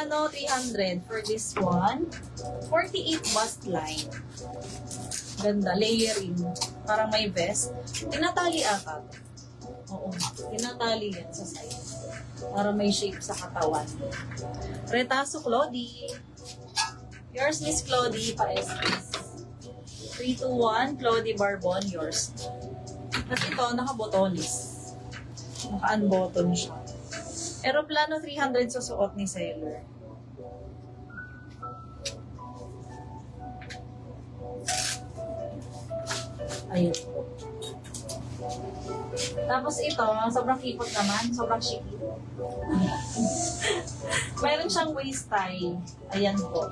plano, 300 for this one. 48 bust line. Ganda, layering. Parang may vest. Tinatali ata. Oo, tinatali yan sa side. Para may shape sa katawan. Retaso Clody. Yours, Miss Clody, pa-SS. 321, Clody Barbon, yours. Tapos ito, naka-botonis. Naka-unbutton siya. Aeroplano 300 susuot ni seller. Ayun po. Tapos ito, sobrang kipot naman, sobrang chic. Mayroon siyang waist tie. Ayan po.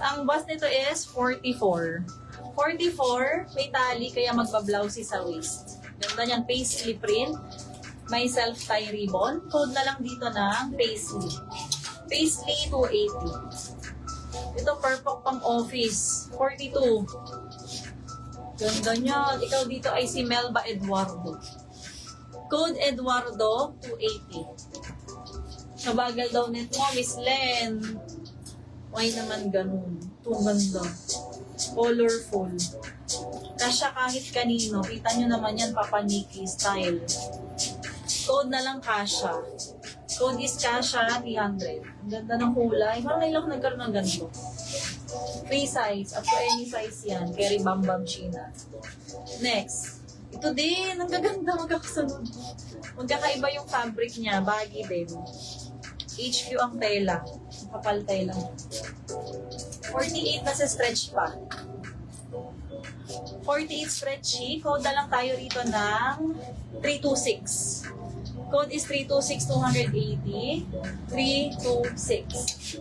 Ang bust nito is 44. 44, may tali, kaya magbablousey sa waist. Ganda niyan, paisley print. May self-tie ribbon. Code na lang dito ng paisley. Paisley 280. Ito, perfect pang office. 42. Ganda niyan. Ikaw dito ay si Melba Eduardo. Code Eduardo 280. Nabagal daw nito, Miss Len. Why naman ganun? Ito ganda. Colorful. Kasya kahit kanino. Kita nyo naman yan, Papa Nikki style. Code na lang Kasya. Code is Kasya 300. Ang ganda ng kulay. Parang ngayon lang nagkaroon ng ganito. Free size. Up to any size yan. Carry Bambam China. Next. Ito din. Ang gaganda. Magkakasunod. Magkakaiba yung fabric niya. Baggy din. HQ ang tela. Kapal tela. 48 na sa stretch pa. 48 stretchy. Code na lang tayo rito ng 326. Code is 326-280. 326.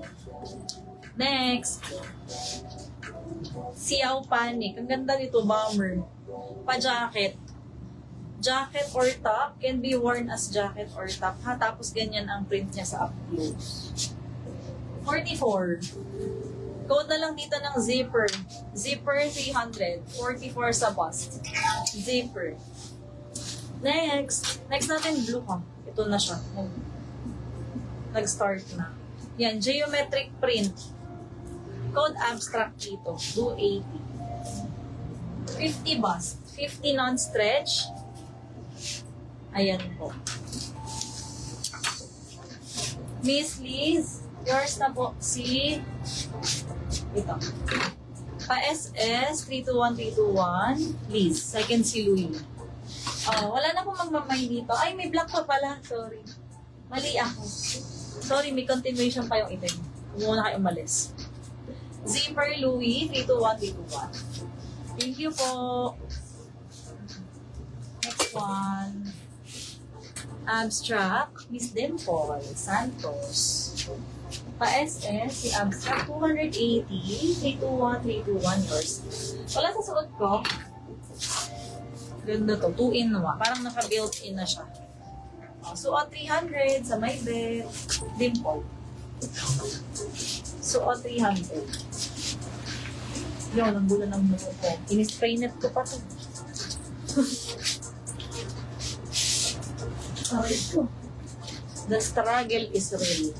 Next. Siaw Panic. Ang ganda nito, bomber. Pa-jacket. Jacket or top can be worn as jacket or top. Ha? Tapos ganyan ang print niya sa up close. 44. Code na lang dito ng zipper. Zipper 300. 44 sa bust. Zipper. Next. Next natin blue ha. Ito na siya. Nag-start na. Yan. Geometric print. Code abstract dito. 280. 50 bust. 50 non-stretch. Ayan po. Miss Liz, yours na po si ito. Pa-SS 321321 Liz. Second si Louie. Wala na pong magmamay dito. Ay, may black pa pala. Sorry. Mali ako. Sorry, may continuation pa yung item. Huwag muna kayo umalis. Zipper Louie 32131. Thank you po. Next one. Abstract, Miss Dimple Santos. Pa-SS, si Abstract 280, 321, yours. Wala sa suot ko. Ganda to, 2-in-1. Parang naka-built-in na siya. Suot 300 sa may bed. Dimple. Suot 300. Yun, ang bulan ng muko ko. In-spray net ko pa to. Sorry po. The struggle is real.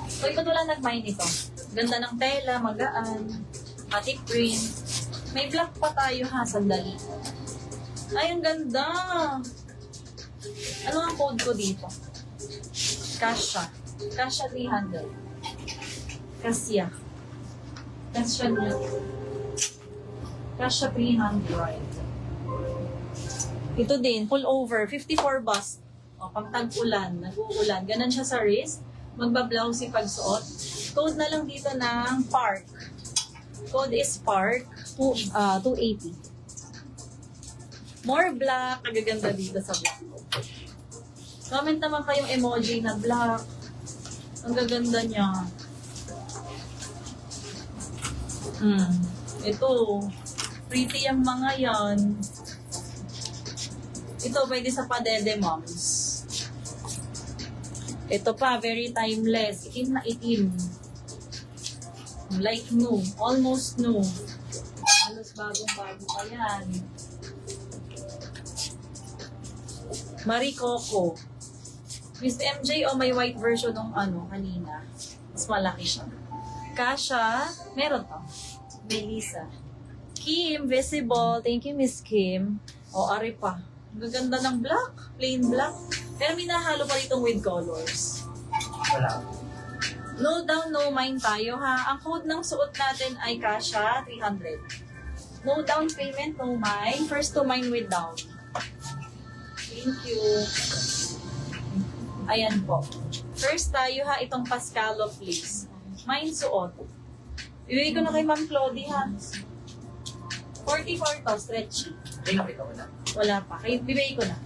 So, ikaw lang nag-mine ito. Ganda ng tela, magaan, pati print. May black pa tayo ha, sandali. Ay, ang ganda! Ano ang code ko dito? Kasya. Kasya 300. Kasya. Kasya niya. Kasya 300, right? Ito din, pull over, 54 bust. Pang tag-ulan, nag-uulan. Ganon siya sa wrist. Magbablousey pagsuot. Code na lang dito ng Park. Code is Park, 280. More black, nagaganda dito sa black. Comment naman kayong emoji na black. Ang gaganda niya. Ito, pretty yung mga yan. Ito, pwede sa padede moms. Ito pa, very timeless. Itim na itim. Like new. Almost new. Halos bagong-bago pa yan. Marie Coco. Miss MJ, may white version ng kanina. Mas malaki siya. Kasha, meron to. Melissa. Kim, visible. Thank you, Miss Kim. Ari pa. Gaganda ng black. Plain black. Pero minahalo pa ditong with colors. Wala. No down, no mind tayo ha. Ang code ng suot natin ay Kasha 300. No down payment, no mind. First to mind with down. Thank you. Ayan po. First tayo ha, itong Pascalo please. Mind suot. Ibigay ko na kay Ma'am Claudie ha. 44 to, stretchy. Wala. Wala pa. Kaya bibigay ko na.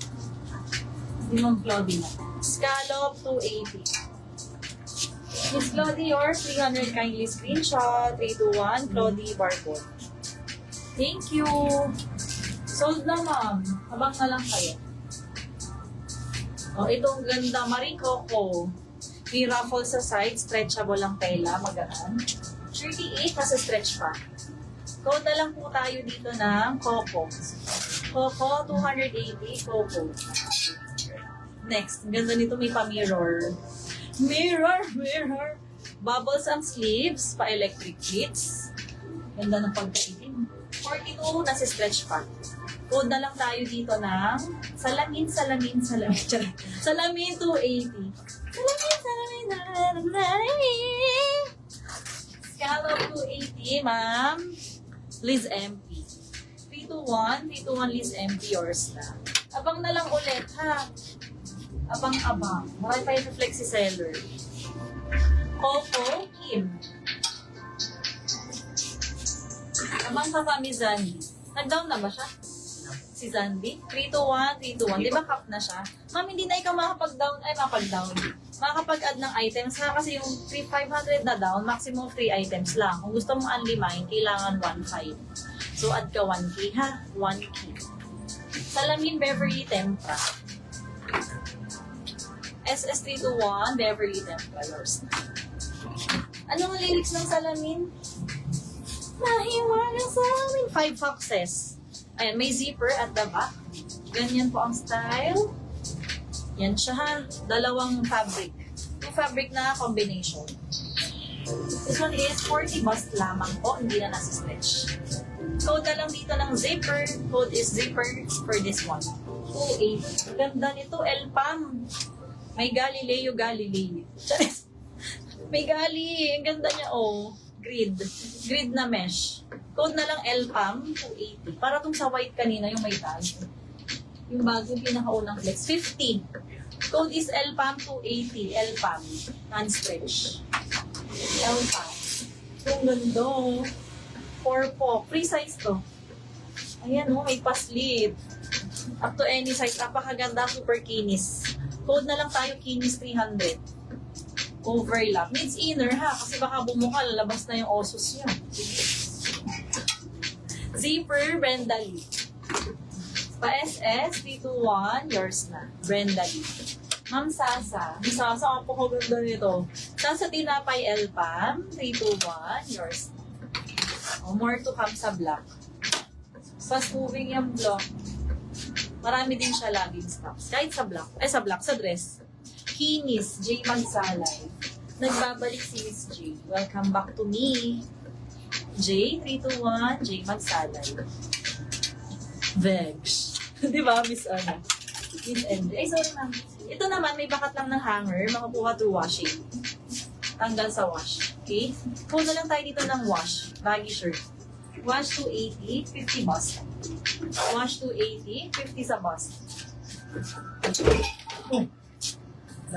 Si Ma'am Claudie na. Scallop 280. Miss Claudie, yours 300 kindly screenshot. 321 Claudie barcode. Thank you. Sold na ma'am. Habang na lang kayo. Itong ganda Marie Coco. May ruffle sa side, stretchable ang tela, magaan. 38 kasi stretch pa. Code na lang po tayo dito ng Coco. Coco 280 Coco. Next, ang ganda nito may pa-mirror. Mirror. Bubbles ang sleeves, pa-electric pleats. Ganda ng pagkaitin. 42 nasa stretch pa. Code na lang tayo dito ng salamin. Salamin 280. Salamin. Scallop 280, ma'am. Liz MP. 321 Liz MP, yours na. Abang na lang ulit, ha? Abang. Marami pa yung flexi seller. Coco, Kim. Abang ka kami, Zandy. Nag-down na ba siya? Si Zandy? 321. Di ba cap na siya? Ma'am, hindi na ikaw makapag-down. Makakapag-add ng items ha, kasi yung 500 na down, maximum 3 items lang. Kung gusto mong unlimited, kailangan 1.5. So, add ka 1K ha? 1K. Salamin Beverly Tempra. SS321 Beverly Tempra. Yours na. Ano ang lyrics ng salamin? Nahiwala sa amin. 5 foxes. Ayan, may zipper at the back. Ganyan po ang style. Yan siya ha. Dalawang fabric. Yung fabric na combination. This one is 40 bust lamang po. Hindi na nasa stretch. Code na lang dito ng zipper. Code is zipper for this one. 280. Ganda nito. Elpam. May Galileo. May gali. Ang ganda niya Grid na mesh. Code na lang Elpam 280. Para tong sa white kanina yung may tag. Yung bago yung pinakaunang flex. 50. Code is Elpam 280. Elpam. Non-stretch. Elpam. Yung ganda. 4 po. Free size to. Ayan may paslit. Up to any size. Napakaganda. Super kinis. Code na lang tayo kinis 300. Overlap. Needs inner ha. Kasi baka bumuka. Lalabas na yung osos niya. Zipper, Brenda Lee. Pa-SS, 321, yours na. Brenda Lee. Ma'am Sasa. Ang ganda nito. Sasa Tinapay Elpam, 321, yours na. More to come sa black. Fast moving yung block. Marami din siya laging stocks. Kahit sa black. Sa dress. Kinis, J. Magsalay. Nagbabalik si Miss J. Welcome back to me. J321, J Magsalay. Vegs. Di ba, Miss Miss MJ. Sorry ma'am. Ito naman, may bakat lang ng hanger. Makakuha through washing. Tanggal sa wash. Okay? Kuha na lang tayo dito ng wash. Baggy shirt. Wash 280, 50 bust. Wash 280, 50 sa bust.